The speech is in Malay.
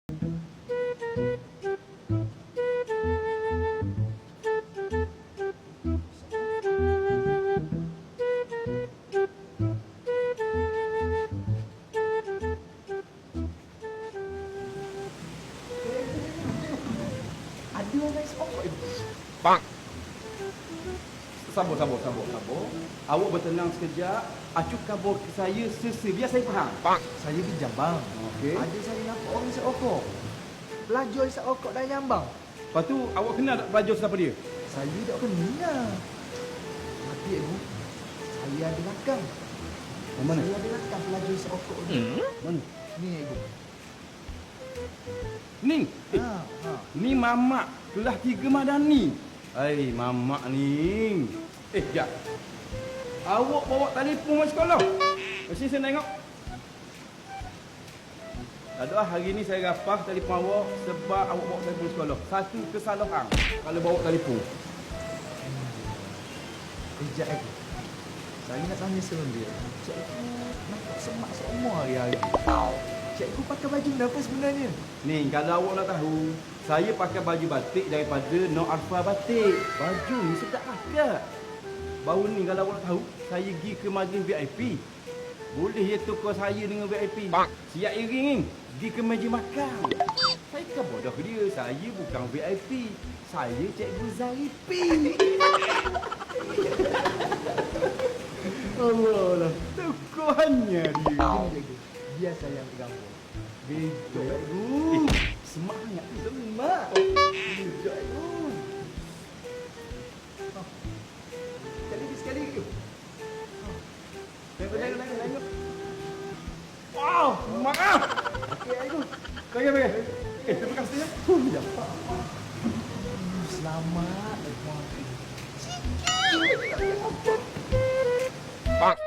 Ada orang sokok itu. Bang. Sabar. Awak bertenang sekejap. Acuh kabur ke saya biar saya faham. Bang. Saya pinjam bang. Okey. Ada saya nampak orang sokok. Pelajar sokok dah nyambang. Lepas tu awak kenal tak pelajar siapa dia? Saya tak kenal. Tapi ibu, saya ada rakam. Mana? Saya ada rakam pelajar sokok ni. Mana? Ni ibu. Ni. Ha. Ni mamak kelas 3 Madani. Hai, mamak ni. Jap. Awak bawa telefon masuk sekolah. Mesti saya tengok. Tak ada hari ni saya rapah telefon awak sebab awak bawa telefon sekolah. Satu kesalahan kalau bawa telefon. Kejap lagi. Saya nak tanya sebelum dia. Cikgu nampak semak semua hari-hari. Cikgu pakai baju apa sebenarnya? Ni, kalau awak nak tahu, saya pakai baju batik daripada No Alpha Batik. Baju ni sedap pakai. Baru ni kalau awak nak tahu, saya pergi ke majlis VIP. Boleh ya tukar saya dengan VIP. Bang. Siap iring ni. Pergi ke meja makan. Saya kan bodoh dia. Saya bukan VIP. Saya Cikgu Zaripi. Allah lah. Tukuhannya dia. Biar saya yang pegang. Betul, Cikgu. Semangat tu. Semangat. Cikgu. Sekali lagi. Tengok. Wow, maaf. Okey, Cikgu. Bagi. Terima kasih ya. Ya, Pak. Selamat. Bang.